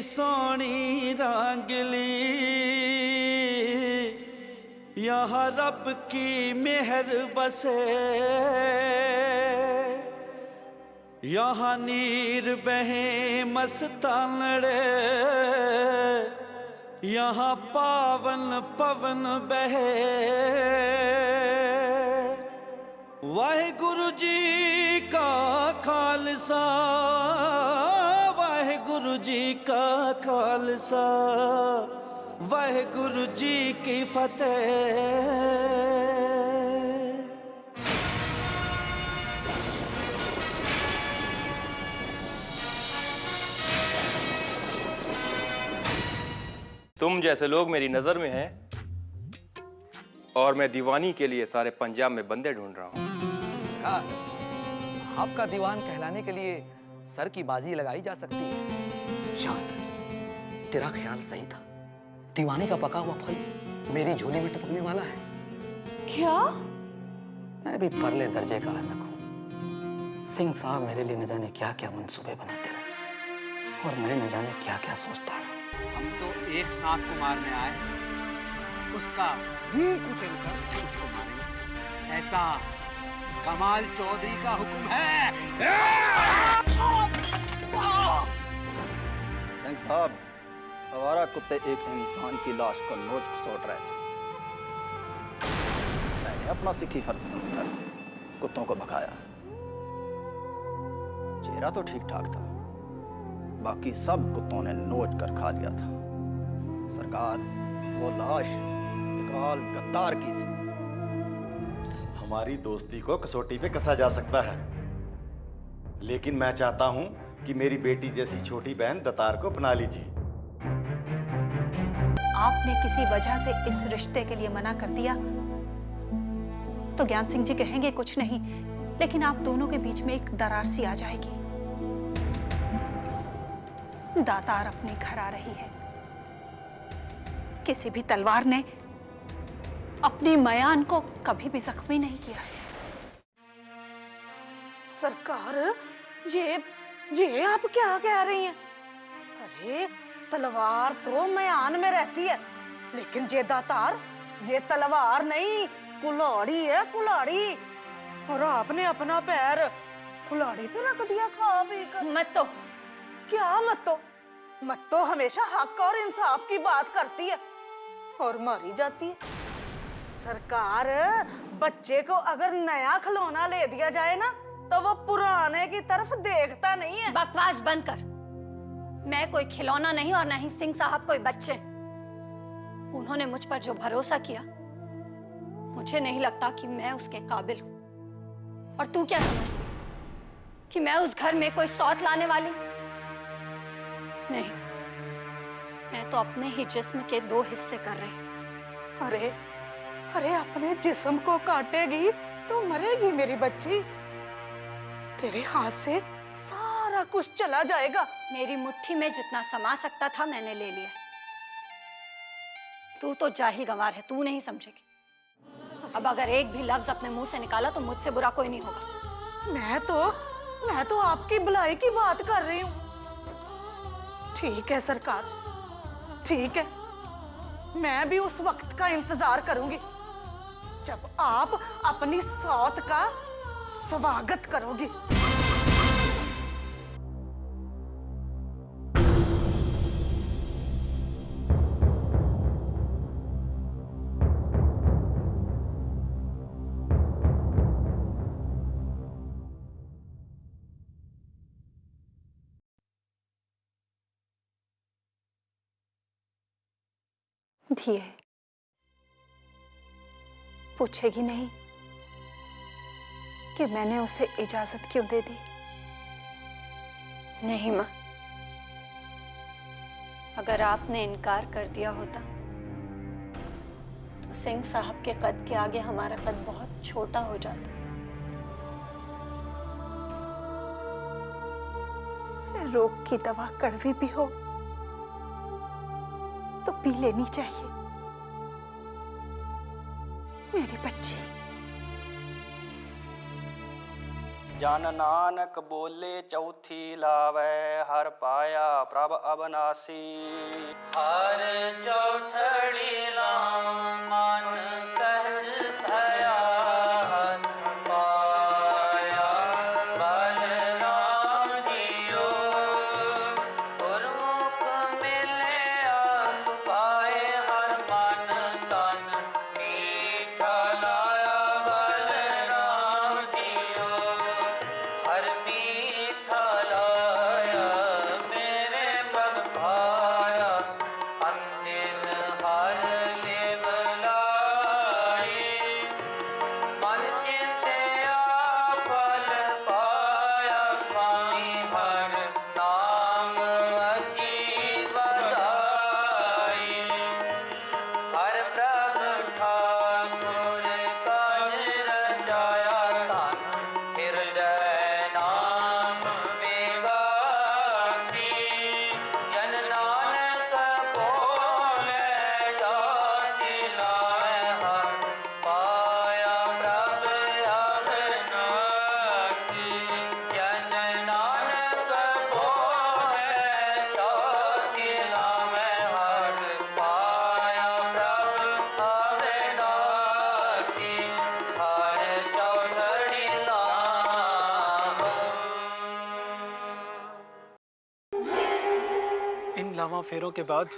सोनी रंगली, यहाँ रब की मेहर बसे, यहाँ नीर बहे मस्तानड़े, यहाँ पावन पवन बहे। वाहिगुरु जी का खालसा, वाहिगुरु जी का खालसा, वाहिगुरु जी की फतेह। तुम जैसे लोग मेरी नजर में हैं और मैं दीवानी के लिए सारे पंजाब में बंदे ढूंढ रहा हूँ। आपका दीवान कहलाने के लिए सर की बाजी लगाई जा सकती है। शांत, तेरा ख्याल सही था। दीवानी का पका हुआ फल मेरी झोली में टपकने वाला है। क्या? मैं भी परले दर्जे का अनक हूँ। सिंह साहब मेरे लिए न जाने क्या क्या मंसूबे बनाते रहे और मैं न जाने क्या क्या सोचता रहा। हम तो एक सांप को मारने आए, उसका मुंह कुचल कर उसको मारेंगे, ऐसा कमाल चौधरी का हुक्म है। सिंह साहब, आवारा कुत्ते एक इंसान की लाश को नोच खसोट रहे थे। मैंने अपना सिखी फर्ज समझकर कुत्तों को भगाया। चेहरा तो ठीक ठाक था, बाकी सब कुत्तों ने नोच कर खा लिया था। सरकार, वो लाश इकबाल गद्दार की सी। हमारी दोस्ती को कसौटी पे कसा जा सकता है, लेकिन मैं चाहता हूं कि मेरी बेटी जैसी छोटी बहन दतार को अपना लीजिए। आपने किसी वजह से इस रिश्ते के लिए मना कर दिया तो ज्ञान सिंह जी कहेंगे कुछ नहीं, लेकिन आप दोनों के बीच में एक दरार सी आ जाएगी। दातार अपने घर आ रही है। किसी भी तलवार ने अपनी मयान को कभी भी जख्मी नहीं किया है। सरकार, ये आप क्या कह रही हैं? अरे तलवार तो मयान में रहती है, लेकिन ये दातार, ये तलवार नहीं, कुल्हाड़ी है, कुल्हाड़ी। और आपने अपना पैर कुल्हाड़ी पे रख दिया खा पी कर। मत तो। क्या मत तो? मत तो हमेशा हक और इंसाफ की बात करती है और मारी जाती है। सरकार, बच्चे को अगर नया खिलौना ले दिया जाए ना, तो वो पुराने की तरफ देखता नहीं है। बकवास बंद कर। मैं कोई खिलौना नहीं और न ही सिंह साहब कोई बच्चे। उन्होंने मुझ पर जो भरोसा किया, मुझे नहीं लगता कि मैं उसके काबिल हूं। और तू क्या समझती कि मैं उस घर में कोई सौत लाने वाली? नहीं, मैं तो अपने ही जिस्म के 2 हिस्से कर रही। अरे अपने जिस्म को काटेगी तो मरेगी मेरी बच्ची। तेरे हाथ से सारा कुछ चला जाएगा। मेरी मुट्ठी में जितना समा सकता था मैंने ले लिया। तू तो जाहिल गंवार है, तू नहीं समझेगी। अब अगर एक भी लफ्ज अपने मुंह से निकाला तो मुझसे बुरा कोई नहीं होगा। मैं तो आपकी भलाई की बात कर रही हूँ। ठीक है सरकार, ठीक है। मैं भी उस वक्त का इंतजार करूंगी जब आप अपनी सौत का स्वागत करोगी। दिए पूछेगी नहीं कि मैंने उसे इजाजत क्यों दे दी? नहीं माँ, अगर आपने इनकार कर दिया होता तो सिंह साहब के कद के आगे हमारा कद बहुत छोटा हो जाता। रोग की दवा कड़वी भी हो तो पी लेनी चाहिए। मेरी बच्ची, जन नानक बोले चौथी लावे, हर पाया प्रभ अबनासी। हर चौथड़ी लाम मन सहज भया, हर पाया बलराम जियो। गुरमुख मिले आस पाए, हर मन तन मीठा लाया बलराम जियो। हर मीठा लाया मेरे बग भाया, अंतिम हर लेव लाई। मन चिंत्या फल पाया, स्वामी हर नाम अजी बधाई। हर प्रभु ठाकुर काज रचाया, तन हृदय नाम विगासी। जन नानक बोले जाति लाए, हर पाया प्रभु अविनाशी। जन नानक बोले जाति लाए, हर पाया प्रभु अविनाशी। हर चौधरी नाम। इन लावा फेरों के बाद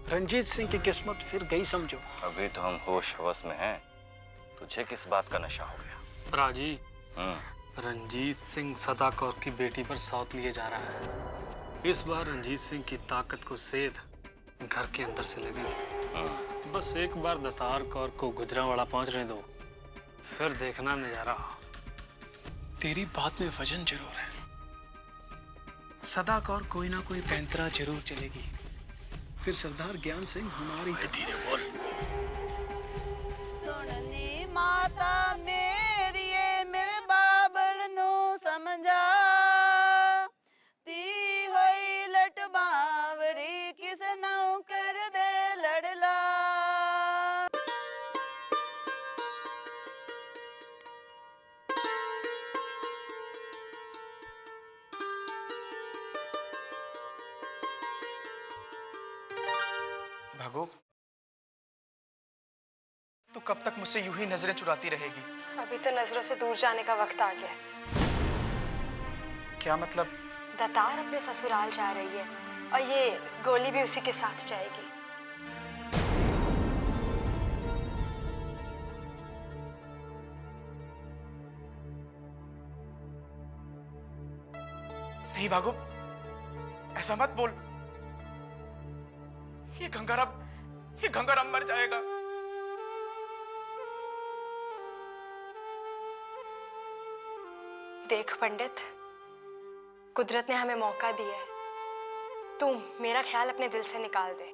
रंजीत सिंह की किस्मत फिर गई समझो। अभी तो हम होश हवस में हैं। तुझे किस बात का नशा हो गया? राजी, रंजीत सिंह सदा कौर की बेटी पर सौत लिए जा रहा है। इस बार रंजीत सिंह की ताकत को सेध घर के अंदर से लगेगी। बस एक बार दतार कौर को गुजरावाड़ा पहुंचने दो, फिर देखना नजारा। तेरी बात में वजन जरूर है। सदा कौर कोई ना कोई पैंतरा जरूर चलेगी, फिर सरदार ज्ञान सिंह हमारी। धीरे बोल। सुननी माता मेरी मेरे बाबल नु समझा, ती होई लट बावरी किस नौ कर दे लड़ला। भागो, तू कब तक मुझसे यूं ही नजरें चुराती रहेगी? अभी तो नजरों से दूर जाने का वक्त आ गया है। क्या मतलब? दतार अपने ससुराल जा रही है और ये गोली भी उसी के साथ जाएगी। नहीं भागो, ऐसा मत बोल। ये गंगाराम मर जाएगा। देख पंडित, कुदरत ने हमें मौका दिया है। तुम मेरा ख्याल अपने दिल से निकाल दे।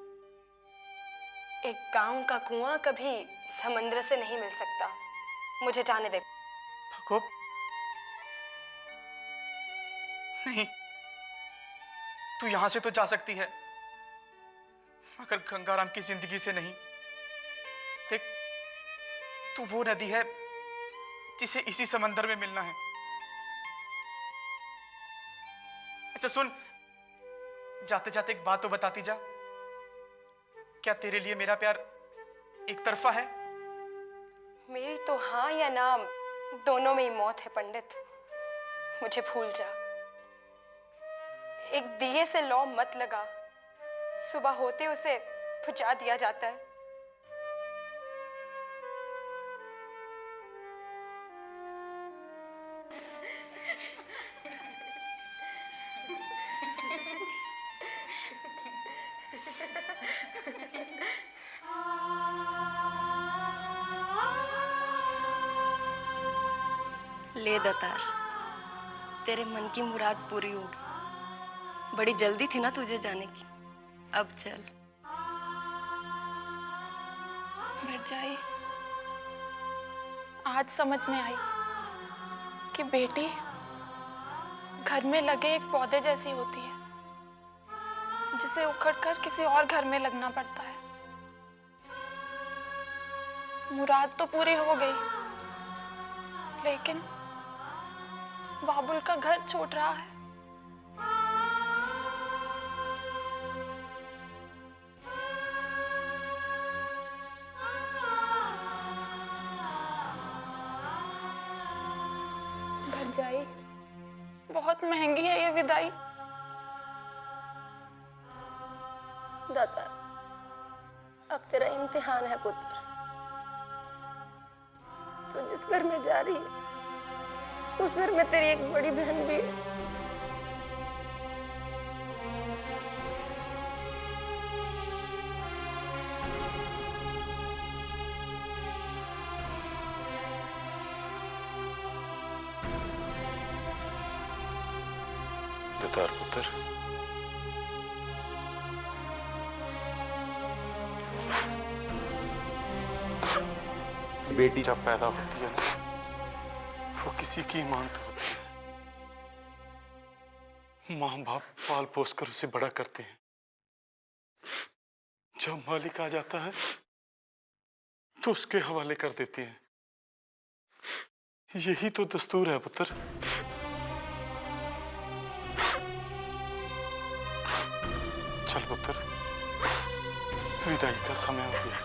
एक गांव का कुआं कभी समंदर से नहीं मिल सकता। मुझे जाने दे। भागो, नहीं, तू यहां से तो जा सकती है, मगर गंगाराम की जिंदगी से नहीं। देख, तू वो नदी है जिसे इसी समंदर में मिलना है। अच्छा सुन, जाते जाते एक बात तो बताती जा। क्या तेरे लिए मेरा प्यार एक तरफा है? मेरी तो हाँ या ना दोनों में ही मौत है पंडित। मुझे भूल जा। एक दिए से लौ मत लगा, सुबह होते उसे बुझा दिया जाता है। ले दतार, तेरे मन की मुराद पूरी होगी। बड़ी जल्दी थी ना तुझे जाने की, अब चल। भरजाई, आज समझ में आई कि बेटी घर में लगे एक पौधे जैसी होती है, जिसे उखड़कर किसी और घर में लगना पड़ता है। मुराद तो पूरी हो गई, लेकिन बाबुल का घर छोड़ रहा है। भरजाई, बहुत महंगी है ये विदाई। दाता, अब तेरा इम्तिहान है पुत्र। तो जिस घर में जा रही है उस घर में तेरी एक बड़ी बहन भी है। दतार पुत्र, बेटी जब पैदा होती है ना, वो किसी की मांग तो होती है। माँ बाप पाल पोस कर उसे बड़ा करते हैं। जब मालिक आ जाता है तो उसके हवाले कर देते हैं। यही तो दस्तूर है पुत्र। चल पुत्र, विदाई का समय हो गया।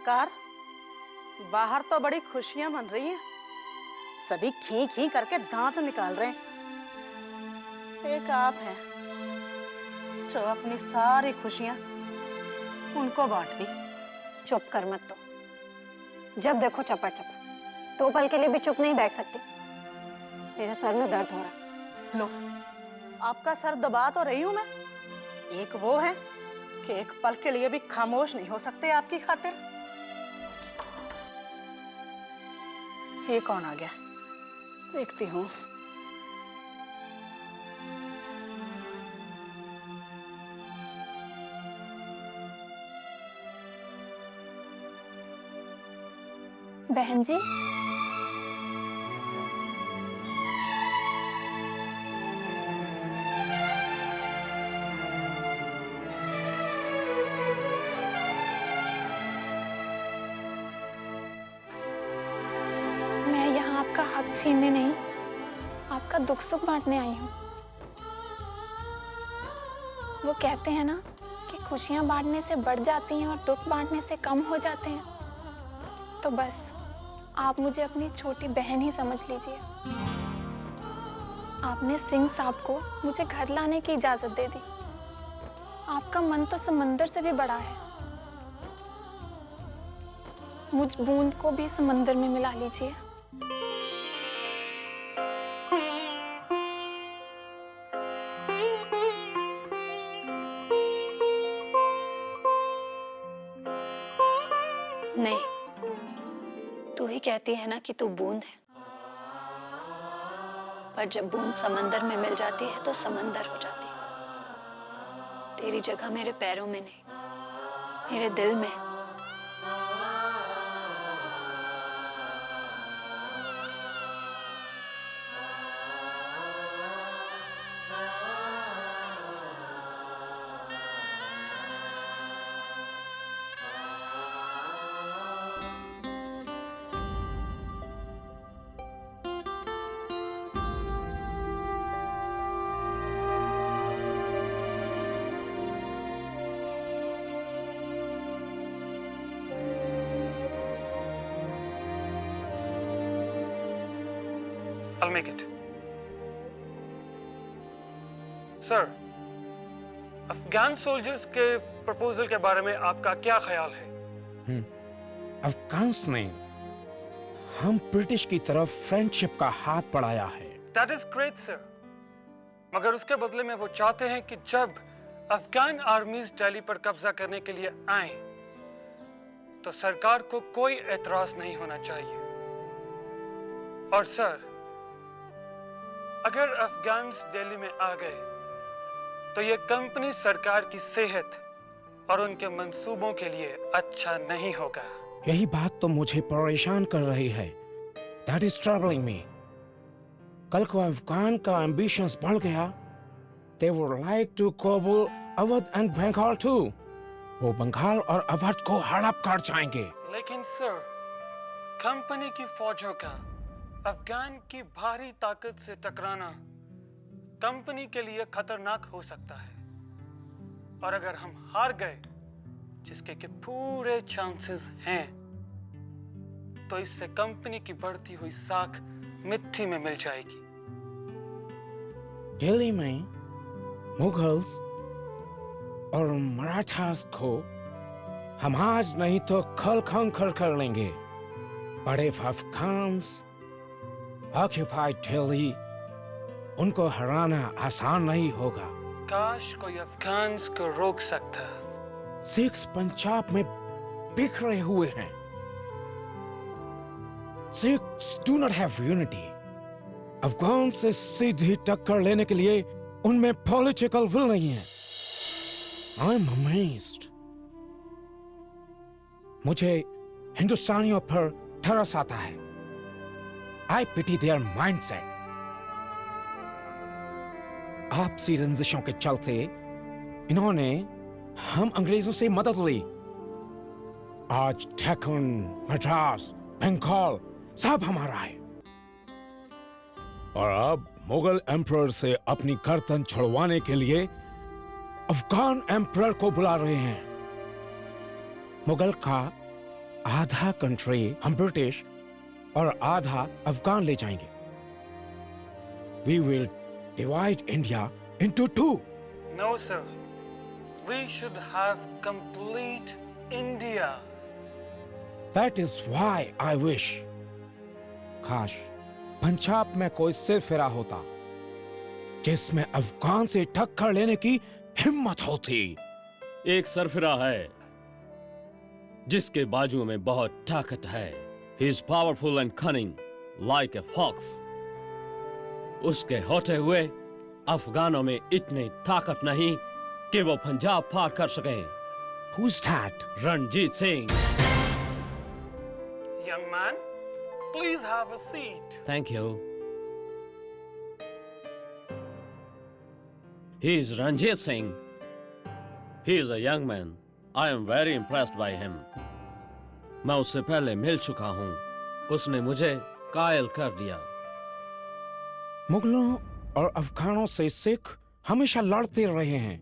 सरकार, बाहर तो बड़ी खुशियां मन रही हैं। सभी खी खी करके दांत निकाल रहे हैं। एक आप हैं जो अपनी सारी खुशियां उनको बांट दी। चुप कर मत तो। जब देखो चपड़ चपड़। 2 पल के लिए भी चुप नहीं बैठ सकती। मेरे सर में दर्द हो रहा। लो, आपका सर दबा तो रही हूं मैं। एक वो है कि एक पल के लिए भी खामोश नहीं हो सकते आपकी खातिर। ये कौन आ गया? देखती हूँ। बहन जी, मैं यहाँ आपका हक छीनने नहीं, आपका दुख सुख बांटने आई हूँ। वो कहते हैं ना कि खुशियाँ बांटने से बढ़ जाती हैं और दुख बांटने से कम हो जाते हैं। तो बस आप मुझे अपनी छोटी बहन ही समझ लीजिए। आपने सिंह साहब को मुझे घर लाने की इजाजत दे दी। आपका मन तो समंदर से भी बड़ा है। मुझ बूंद को भी समंदर में मिला लीजिए। नहीं, तू ही कहती है ना कि तू बूंद है, पर जब बूंद समंदर में मिल जाती है तो समंदर हो जाती है। तेरी जगह मेरे पैरों में नहीं, मेरे दिल में। I'll make it. Sir, Afghan soldiers के प्रपोजल के बारे में आपका क्या ख्याल है? अफगान्स ने हम ब्रिटिश की तरफ फ्रेंडशिप का हाथ बढ़ाया है। That is great, sir. मगर उसके बदले में वो चाहते हैं कि जब अफगान आर्मीज दिल्ली पर कब्जा करने के लिए आए तो सरकार को कोई एतराज नहीं होना चाहिए। और सर, अगर अफगान्स दिल्ली में आ गए तो ये कंपनी सरकार की सेहत और उनके मंसूबों के लिए अच्छा नहीं होगा। यही बात तो मुझे परेशान कर रही है। That is troubling me. कल को अफगान का एम्बिशंस बढ़ गया, they would like to Kabul, Awadh and Bengal too. वो बंगाल और अवध को हड़प कर जाएंगे। लेकिन सर, कंपनी की फौजों का अफगान की भारी ताकत से टकराना कंपनी के लिए खतरनाक हो सकता है। और अगर हम हार गए, जिसके के पूरे चांसेस हैं, तो इससे कंपनी की बढ़ती हुई साख मिट्टी में मिल जाएगी। दिल्ली में मुगल्स और मराठास को हम आज नहीं तो कल खंखर कर लेंगे। बड़े अफगान्स ऑक्यूपाइड दिल्ली, उनको हराना आसान नहीं होगा। काश कोई अफगान्स को रोक सकता। सिख्स पंजाब में बिखरे हुए हैं। Sikhs do not have unity. Afghan से सीधी टक्कर लेने के लिए उनमें पॉलिटिकल विल नहीं है। I'm amazed. मुझे हिंदुस्तानियों पर तरस आता है। I pity their mindset. आपसी रंजिशों के चलते इन्होंने हम अंग्रेजों से मदद ली। आज डेक्कन, मद्रास, बंगाल सब हमारा है। और अब मुगल एम्परर से अपनी गर्दन छुड़वाने के लिए अफगान एम्परर को बुला रहे हैं। मुगल का आधा कंट्री हम ब्रिटिश और आधा अफगान ले जाएंगे। We will divide India into two. No, sir. We should have complete India. That is why I wish. काश पंजाब में कोई सिरफिरा होता जिसमें अफगान से टक्कर लेने की हिम्मत होती। एक सरफिरा है जिसके बाजू में बहुत ताकत है। He is powerful and cunning, like a fox. उसके होते हुए अफगानों में इतनी ताकत नहीं कि वो पंजाब पार कर सकें। Who's that? Ranjit Singh. Young man, please have a seat. Thank you. He is Ranjit Singh. He is a young man. I am very impressed by him. मैं उससे पहले मिल चुका हूँ। उसने मुझे कायल कर दिया। मुगलों और अफगानों से सिख हमेशा लड़ते रहे हैं,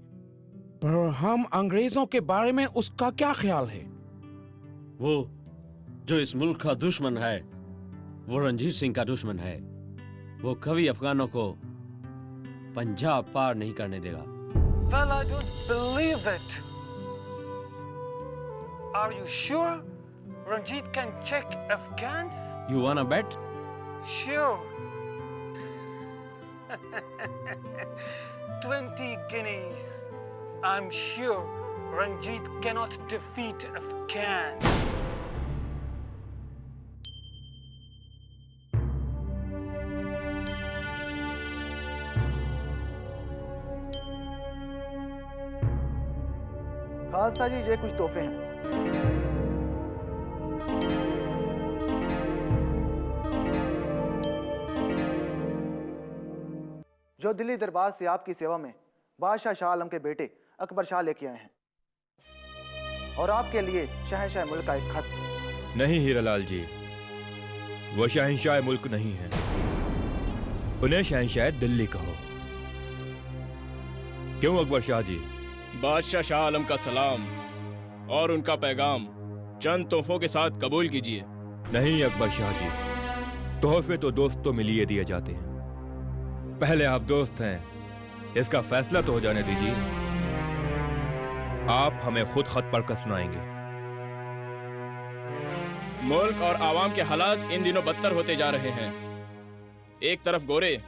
पर हम अंग्रेजों के बारे में उसका क्या ख्याल है? वो जो इस मुल्क का दुश्मन है, वो रणजीत सिंह का दुश्मन है। वो कभी अफगानों को पंजाब पार नहीं करने देगा। Well, I don't believe it. Are you sure Ranjit can check Afghans? You wanna bet? Sure. 20 guineas. I'm sure Ranjit cannot defeat Afghans. Khalsa जी, ये कुछ तोहफे हैं। जो दिल्ली दरबार से आपकी सेवा में बादशाह शाह आलम के बेटे अकबर शाह लेके आए हैं, और आपके लिए शहंशाह मुल्क का एक खत। नहीं हीरालाल जी, वो शहंशाह मुल्क नहीं है, उन्हें शहंशाह दिल्ली कहो। क्यों अकबर शाह जी? बादशाह शाह आलम का सलाम और उनका पैगाम चंद तोहफों के साथ कबूल कीजिए। नहीं अकबर शाह जी, तोहफे तो दोस्तों में लिए दिए जाते हैं। पहले आप दोस्त हैं, इसका फैसला तो हो जाने दीजिए। आप हमें खुद खत पढ़कर सुनाएंगे। मुल्क और आवाम के हालात इन दिनों बदतर होते जा रहे हैं। एक तरफ गोरे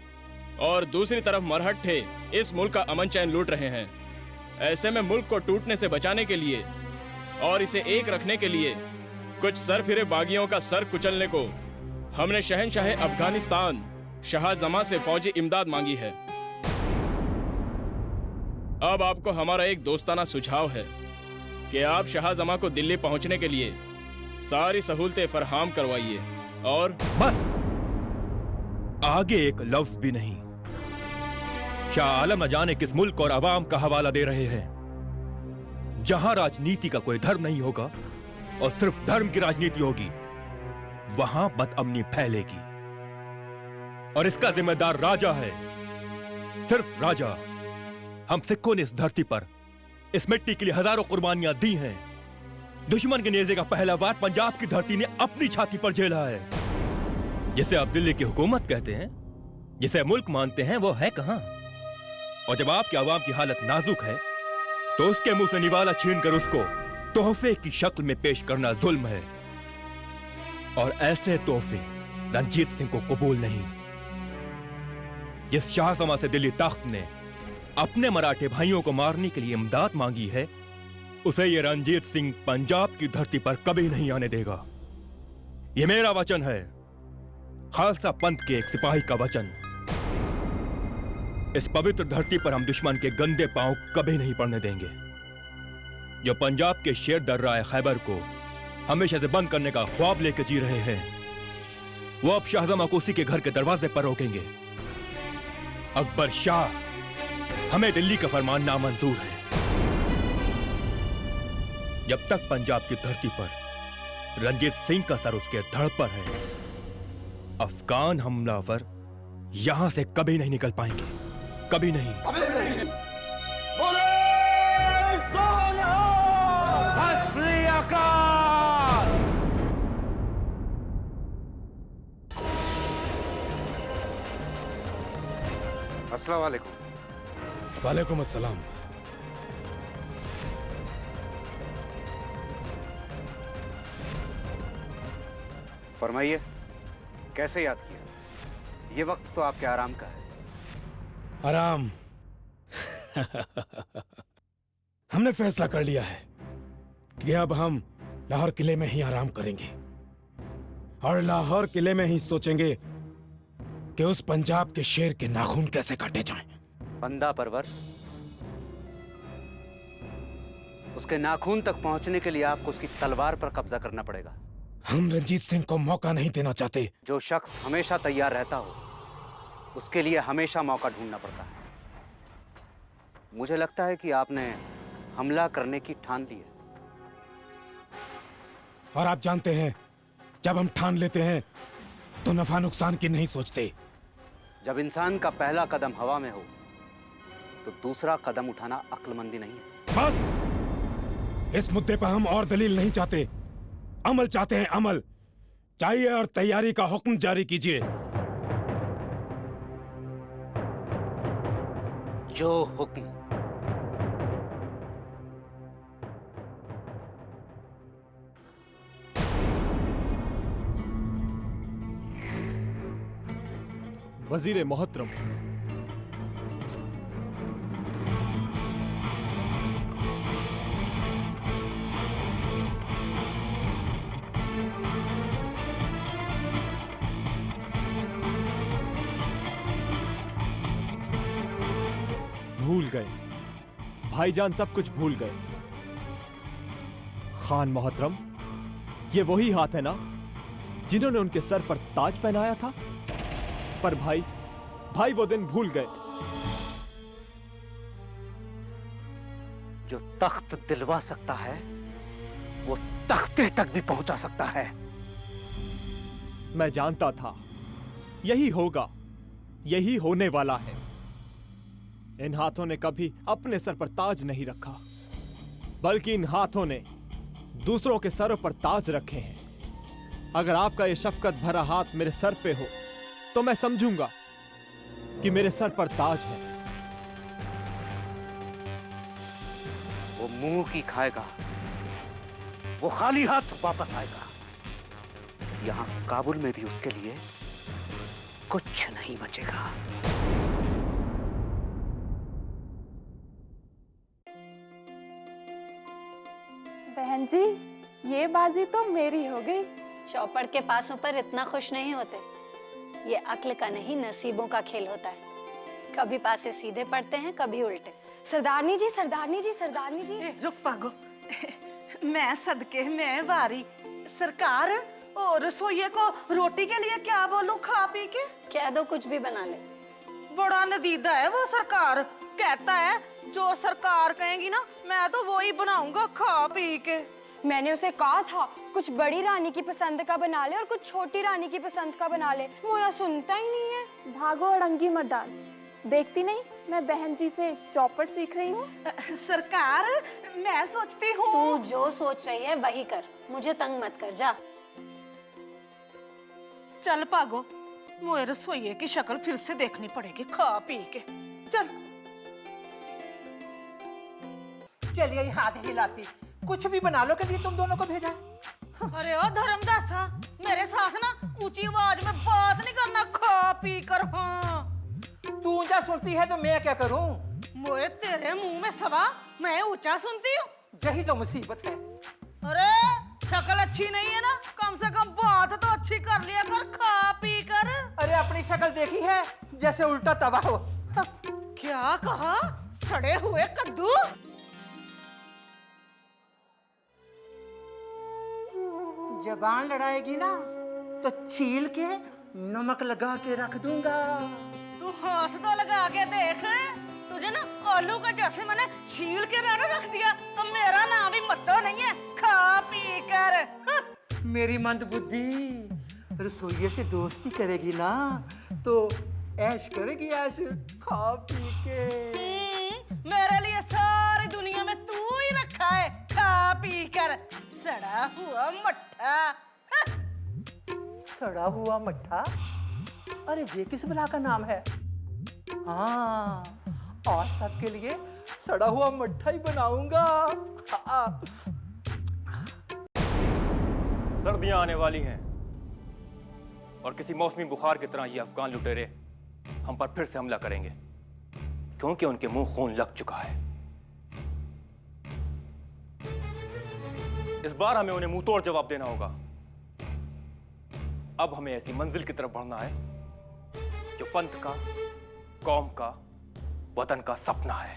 और दूसरी तरफ मरहट्ठे इस मुल्क का अमन चैन लूट रहे हैं। ऐसे में मुल्क को टूटने से बचाने के लिए और इसे एक रखने के लिए कुछ सरफिरे बागियों का सर कुचलने को हमने शहंशाह अफगानिस्तान शाहजमा से फौजी इमदाद मांगी है। अब आपको हमारा एक दोस्ताना सुझाव है कि आप शाहजमा को दिल्ली पहुंचने के लिए सारी सहूलतें फराहम करवाइए। और बस, आगे एक लफ्ज भी नहीं। शाह आलम न जाने किस मुल्क और अवाम का हवाला दे रहे हैं जहां राजनीति का कोई धर्म नहीं होगा और सिर्फ धर्म की राजनीति होगी, वहां बदअमनी फैलेगी। और इसका जिम्मेदार राजा है, सिर्फ राजा। हम सिखों ने इस धरती पर इस मिट्टी के लिए हजारों कुर्बानियां दी हैं। दुश्मन के नेज़े का पहला वार पंजाब की धरती ने अपनी छाती पर झेला है। जिसे आप दिल्ली की हुकूमत कहते हैं, जिसे मुल्क मानते हैं, वो है कहां? और जब आपकी आवाम की हालत नाजुक है तो उसके मुंह से निवाला छीनकर उसको तोहफे की शक्ल में पेश करना जुल्म है। और ऐसे तोहफे रणजीत सिंह को कबूल नहीं। जिस शाहजमा से दिल्ली तख्त ने अपने मराठे भाइयों को मारने के लिए इमदाद मांगी है, उसे ये रणजीत सिंह पंजाब की धरती पर कभी नहीं आने देगा। ये मेरा वचन है, खालसा पंथ के एक सिपाही का वचन। इस पवित्र धरती पर हम दुश्मन के गंदे पांव कभी नहीं पड़ने देंगे। जो पंजाब के शेर दर्राए खैबर को हमेशा से बंद करने का ख्वाब लेकर जी रहे हैं, वो अब शाहजमा को उसी के घर के दरवाजे पर रोकेंगे। अकबर शाह, हमें दिल्ली का फरमान नामंजूर है। जब तक पंजाब की धरती पर रणजीत सिंह का सर उसके धड़ पर है, अफगान हमलावर यहां से कभी नहीं निकल पाएंगे, कभी नहीं। अस्सलाम वालेकुम। वालेकुम अस्सलाम। फरमाइए, कैसे याद किया? ये वक्त तो आपके आराम का है। आराम? हमने फैसला कर लिया है कि अब हम लाहौर किले में ही आराम करेंगे और लाहौर किले में ही सोचेंगे कि उस पंजाब के शेर के नाखून कैसे काटे जाएं। बंदा परवर, उसके नाखून तक पहुंचने के लिए आपको उसकी तलवार पर कब्जा करना पड़ेगा। हम रंजीत सिंह को मौका नहीं देना चाहते। जो शख्स हमेशा तैयार रहता हो, उसके लिए हमेशा मौका ढूंढना पड़ता है। मुझे लगता है कि आपने हमला करने की ठान ली है। और आप जानते हैं, जब हम ठान लेते हैं तो नफा नुकसान की नहीं सोचते। जब इंसान का पहला कदम हवा में हो तो दूसरा कदम उठाना अक्लमंदी नहीं है। बस इस मुद्दे पर हम और दलील नहीं चाहते, अमल चाहते हैं। अमल चाहिए और तैयारी का हुक्म जारी कीजिए। जो हुक्म। वजीर मोहतरम, भूल गए भाईजान, सब कुछ भूल गए। खान मोहतरम, ये वही हाथ है ना जिन्होंने उनके सर पर ताज पहनाया था? पर भाई वो दिन भूल गए। जो तख्त दिलवा सकता है वो तख्ते तक भी पहुंचा सकता है। मैं जानता था यही होगा, यही होने वाला है। इन हाथों ने कभी अपने सर पर ताज नहीं रखा, बल्कि इन हाथों ने दूसरों के सरों पर ताज रखे हैं। अगर आपका ये शफकत भरा हाथ मेरे सर पे हो तो मैं समझूंगा कि मेरे सर पर ताज है। वो मुंह की खाएगा, वो खाली हाथ वापस आएगा। यहां काबुल में भी उसके लिए कुछ नहीं बचेगा। बहन जी, ये बाजी तो मेरी हो गई। चौपड़ के पासों पर इतना खुश नहीं होते। ये अक्ल का नहीं, नसीबों का खेल होता है। कभी पासे सीधे पड़ते हैं, कभी उल्टे। सरदारनी जी, सरदारनी जी, सरदारनी जी। रुक पागो, मैं सदके में वारी। सरकार, और रसोइये को रोटी के लिए क्या बोलूं? खा पी के कह दो, कुछ भी बना ले। बड़ा नदीदा है वो सरकार। कहता है जो सरकार कहेंगी ना, मैं तो वो ही बनाऊंगा खा पी के। मैंने उसे कहा था कुछ बड़ी रानी की पसंद का बना ले और कुछ छोटी रानी की पसंद का बना ले। वो यहाँ सुनता ही नहीं है। भागो, अड़ंगी मत डाल। देखती नहीं मैं बहन जी से चौपट सीख रही हूँ। सरकार, मैं सोचती हूँ। तू जो सोच रही है वही कर, मुझे तंग मत कर। जा चल पागो, मुझे रसोइये की शक्ल फिर से देखनी पड़ेगी खा पी के। चल चलिए, ये हाथ हिलाती, कुछ भी बना लो के लिए तुम दोनों को भेजा। अरे ओ धर्मदासा, मेरे साथ ना ऊंची आवाज में बात नहीं करना खा पी कर। हाँ, तू ऊंचा सुनती है तो मैं क्या करूं? मोए तेरे मुंह में सवा, मैं ऊंचा सुनती हूँ। यही तो मुसीबत है। अरे शक्ल अच्छी नहीं है ना, कम से कम बात तो अच्छी कर लिया कर खा पी कर। अरे अपनी शक्ल देखी है, जैसे उल्टा तवा हो। क्या कहा? सड़े हुए कद्दू। जबान लड़ाएगी ना तो छील के नमक लगा के रख दूंगा। तू हाथ तो लगा के देख, तुझे ना आलू का जैसे मैंने छील के ना रख दिया तो मेरा नाम भी मत्तो नहीं है खा पी कर। मेरी मंद बुद्धि रसोइये से दोस्ती करेगी ना तो ऐश करेगी, ऐश खा पी के। मेरे लिए सारी दुनिया में तू ही रखा है खा पी कर। सड़ा हुआ मट्ठा। सड़ा हुआ मट्ठा? अरे ये किस बला का नाम है? हाँ, और सबके लिए सड़ा हुआ मट्ठा ही बनाऊंगा। हाँ। सर्दियां आने वाली हैं और किसी मौसमी बुखार की तरह ये अफगान लुटेरे हम पर फिर से हमला करेंगे, क्योंकि उनके मुंह खून लग चुका है। इस बार हमें उन्हें मुंह तोड़ जवाब देना होगा। अब हमें ऐसी मंजिल की तरफ बढ़ना है जो पंथ का, कौम का, वतन का सपना है।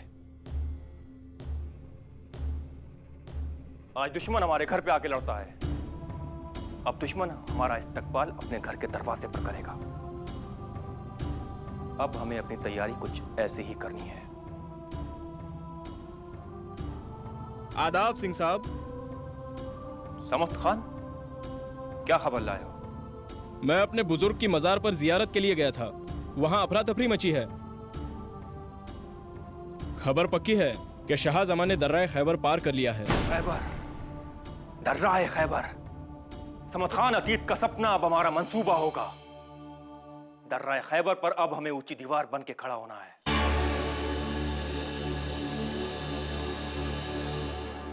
आज दुश्मन हमारे घर पे आके लड़ता है, अब दुश्मन हमारा इस्तकबाल अपने घर के दरवाजे पर करेगा। अब हमें अपनी तैयारी कुछ ऐसे ही करनी है। आदाब सिंह साहब। समत खान, क्या खबर लाए हो? मैं अपने बुजुर्ग की मजार पर जियारत के लिए गया था। वहां अफरा तफरी मची है। खबर पक्की है कि शाहजमां ने दर्राए खैबर पार कर लिया है। खैबर, दर्राए खैबर। समत खान, अतीत का सपना अब हमारा मंसूबा होगा। दर्राए खैबर पर अब हमें ऊंची दीवार बन के खड़ा होना है।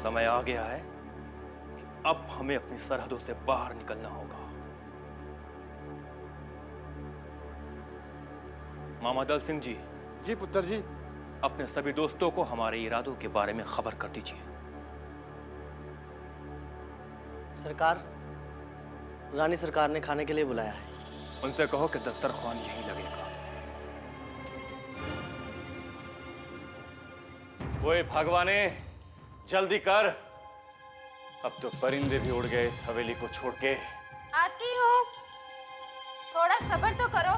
समय आ गया है कि अब हमें अपनी सरहदों से बाहर निकलना होगा। मामा दल सिंह जी। जी पुत्र जी। अपने सभी दोस्तों को हमारे इरादों के बारे में खबर कर दीजिए। सरकार, रानी सरकार ने खाने के लिए बुलाया है। उनसे कहो कि दस्तरख्वान यहीं लगेगा। ओए भगवाने, जल्दी कर। अब तो परिंदे भी उड़ गए इस हवेली को छोड़ के। आती हूँ, थोड़ा सब्र तो करो।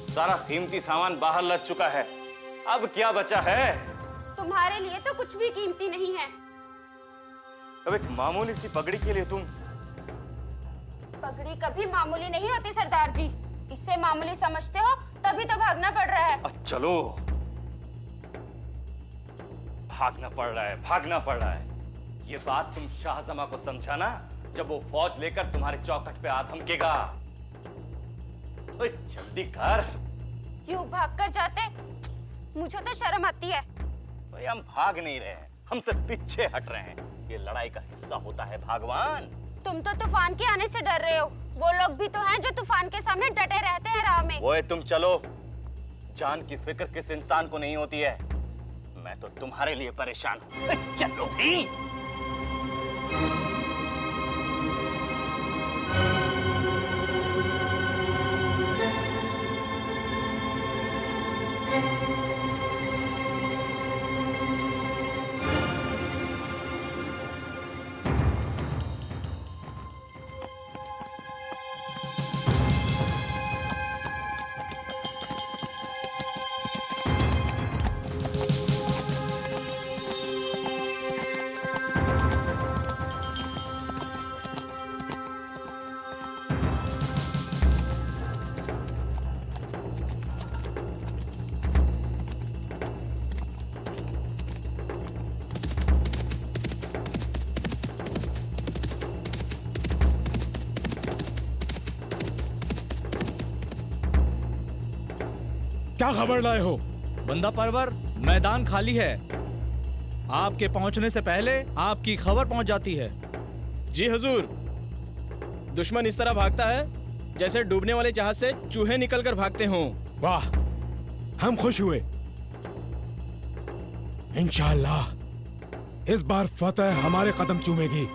सारा कीमती सामान बाहर लग चुका है, अब क्या बचा है? तुम्हारे लिए तो कुछ भी कीमती नहीं है। अब एक मामूली सी पगड़ी के लिए तुम। पगड़ी कभी मामूली नहीं होती सरदार जी। इससे मामूली समझते हो तभी तो भागना पड़ रहा है। चलो, भागना पड़ रहा है, भागना पड़ रहा है। ये बात तुम शाहजमा को समझाना जब वो फौज लेकर तुम्हारे चौखट पे आ धमकेगा। ओए जल्दी कर। यूं भाग कर जाते, मुझे तो शर्म आती है। भाई हम भाग नहीं रहे हैं, हम सिर्फ पीछे हट रहे हैं। ये लड़ाई का हिस्सा होता है भगवान। तुम तो तूफान के आने से डर रहे हो, वो लोग भी तो हैं जो तूफान के सामने डटे रहते हैं राह में। ओए तुम चलो, जान की फिक्र किस इंसान को नहीं होती है। मैं तो तुम्हारे लिए परेशान हूं। चलो भी। क्या खबर लाए हो? बंदा परवर, मैदान खाली है। आपके पहुंचने से पहले आपकी खबर पहुंच जाती है। जी हुजूर। दुश्मन इस तरह भागता है जैसे डूबने वाले जहाज से चूहे निकलकर भागते हों। वाह, हम खुश हुए। इंशाअल्लाह इस बार फतेह हमारे कदम चूमेगी।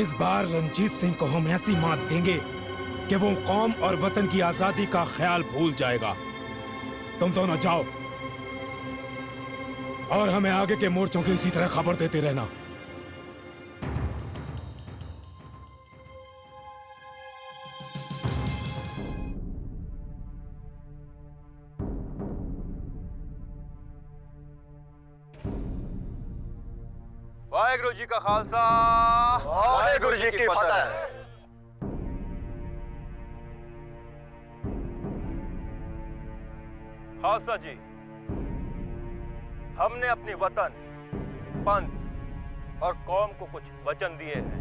इस बार रंजीत सिंह को हम ऐसी मात देंगे कि वो कौम और वतन की आजादी का ख्याल भूल जाएगा। तुम दोनों जाओ और हमें आगे के मोर्चों की इसी तरह खबर देते रहना। वाहेगुरु जी का खालसा, वाहेगुरु जी की फतेह। खालसा जी, हमने अपनी वतन, पंथ और कौम को कुछ वचन दिए हैं।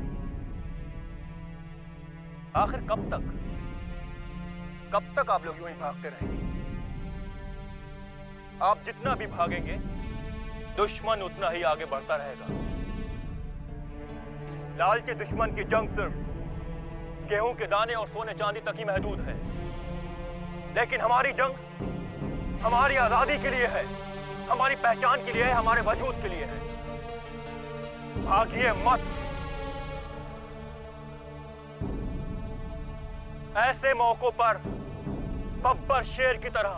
आखिर कब तक? कब तक आप लोग यूं ही भागते रहेंगे? आप जितना भी भागेंगे, दुश्मन उतना ही आगे बढ़ता रहेगा। लालची दुश्मन की जंग सिर्फ गेहूं के दाने और सोने चांदी तक ही महदूद है, लेकिन हमारी जंग हमारी आजादी के लिए है, हमारी पहचान के लिए है, हमारे वजूद के लिए है। भागिए मत। ऐसे मौकों पर बब्बर शेर की तरह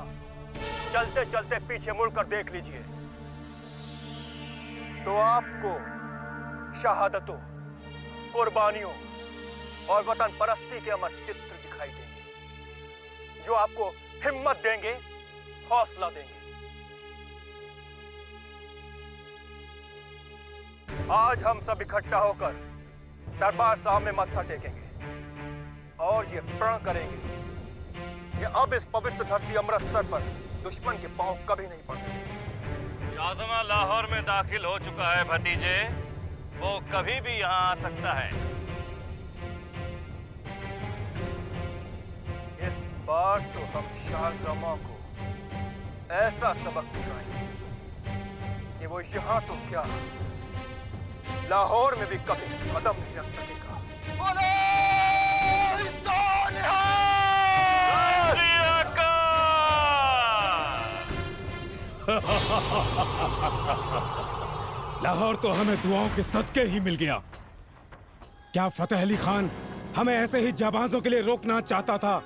चलते चलते पीछे मुड़कर देख लीजिए, तो आपको शहादतों, कुर्बानियों और वतन परस्ती के अमर चित्र दिखाई देंगे, जो आपको हिम्मत देंगे, हौसला देंगे। आज हम सब इकट्ठा होकर दरबार साहब में मत्था टेकेंगे और ये प्रण करेंगे कि अब इस पवित्र धरती अमृतसर पर दुश्मन के पांव कभी नहीं पड़ने देंगे। शाहजमा लाहौर में दाखिल हो चुका है भतीजे, वो कभी भी यहाँ आ सकता है। इस बार तो हम शाहजमा को ऐसा सबक सिखाएंगे कि वो यहाँ तो क्या, लाहौर में भी कभी कदम नहीं रख सकेगा। लाहौर तो हमें दुआओं के सदके ही मिल गया। क्या फतेह अली खान हमें ऐसे ही जाबाजों के लिए रोकना चाहता था,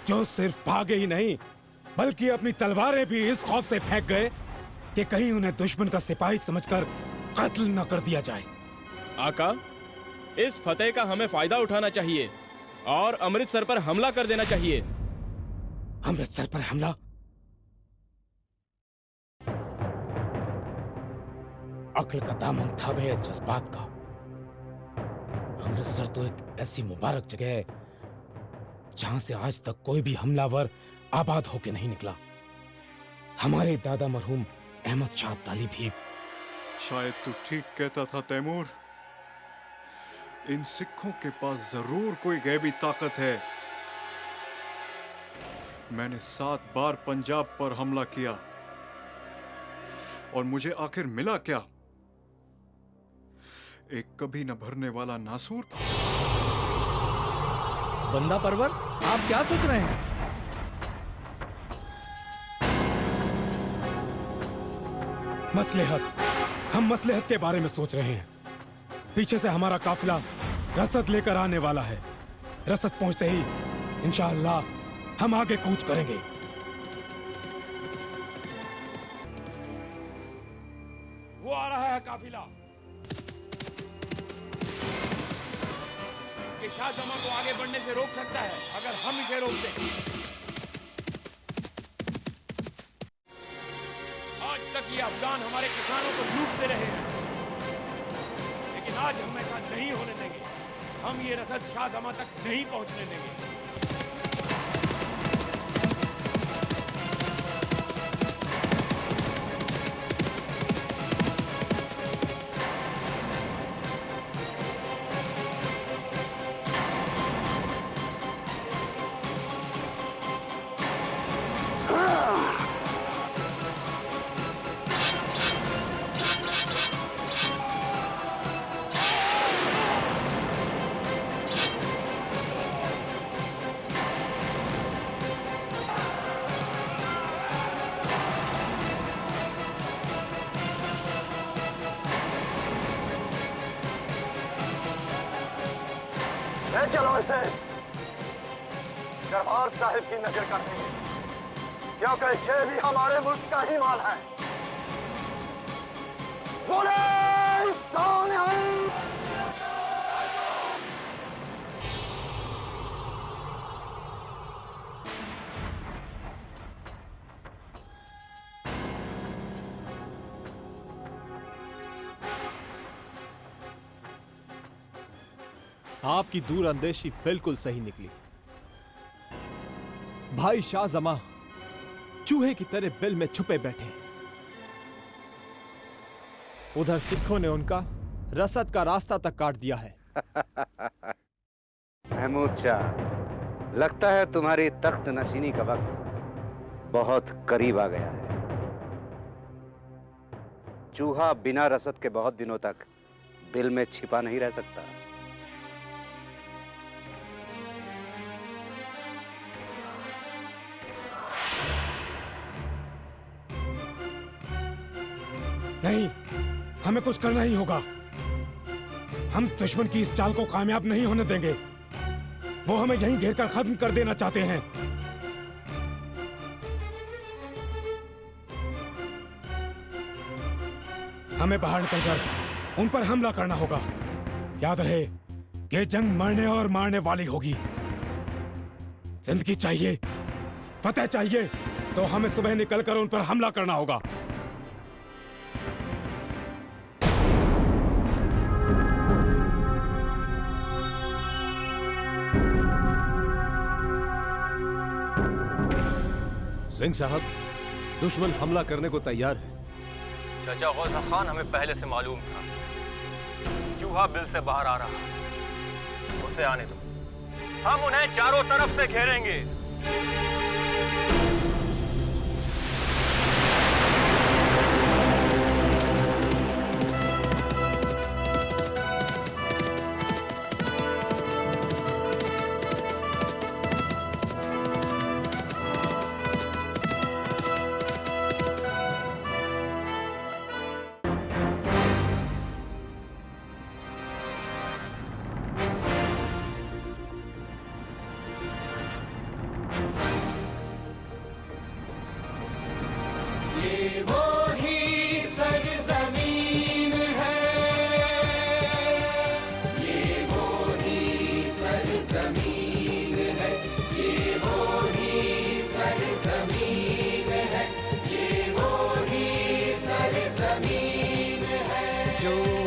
जो सिर्फ भागे ही नहीं बल्कि अपनी तलवारें भी इस खौफ से फेंक गए कि कहीं उन्हें दुश्मन का सिपाही समझकर कत्ल न कर दिया जाए। आका, इस फतेह का हमें फायदा उठाना चाहिए और अमृतसर पर हमला कर देना चाहिए। अमृतसर पर हमला? अक्ल का दामन थामे है जज्बात का। अमृतसर तो एक ऐसी मुबारक जगह है जहां से आज तक कोई भी हमलावर आबाद होके नहीं निकला। हमारे दादा मरहूम अहमद शाह अब्दाली भी। शायद तू ठीक कहता था तैमूर, इन सिखों के पास जरूर कोई गैबी ताकत है। मैंने 7 बार पंजाब पर हमला किया और मुझे आखिर मिला क्या? एक कभी न भरने वाला नासूर। बंदा परवर, आप क्या सोच रहे हैं? मसलेहत। हम मसलेहत के बारे में सोच रहे हैं। पीछे से हमारा काफिला रसद लेकर आने वाला है। रसद पहुंचते ही इंशाअल्लाह हम आगे कूच करेंगे। वो आ रहा है काफिला। कि शाहजमा को आगे बढ़ने से रोक सकता है अगर हम इसे रोक दें। आज तक ये अफगान हमारे किसानों को लूटते रहे हैं, लेकिन आज हम ऐसा नहीं होने देंगे। हम ये रसद शाहजमा तक नहीं पहुंचने देंगे। ले चलो इसे दरबार साहिब की नजर कर देंगे, क्योंकि ये भी हमारे मुल्क का ही माल है। बोले आपकी दूरअंदेशी बिल्कुल सही निकली। भाई शाहजमा चूहे की तरह बिल में छुपे बैठे। उधर सिखों ने उनका रसद का रास्ता तक काट दिया है। महमूद शाह, लगता है तुम्हारी तख्त नशीनी का वक्त बहुत करीब आ गया है। चूहा बिना रसद के बहुत दिनों तक बिल में छिपा नहीं रह सकता। नहीं, हमें कुछ करना ही होगा। हम दुश्मन की इस चाल को कामयाब नहीं होने देंगे। वो हमें यहीं घेर कर खत्म कर देना चाहते हैं। हमें बाहर निकलकर उन पर हमला करना होगा। याद रहे, ये जंग मरने और मारने वाली होगी। जिंदगी चाहिए, फतेह चाहिए, तो हमें सुबह निकलकर उन पर हमला करना होगा। सिंह साहब, दुश्मन हमला करने को तैयार है। चाचा गौसा खान, हमें पहले से मालूम था चूहा बिल से बाहर आ रहा है। उसे आने दो, हम उन्हें चारों तरफ से घेरेंगे।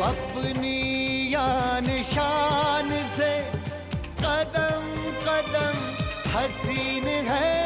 अपनी यान शान से कदम कदम हसीन है।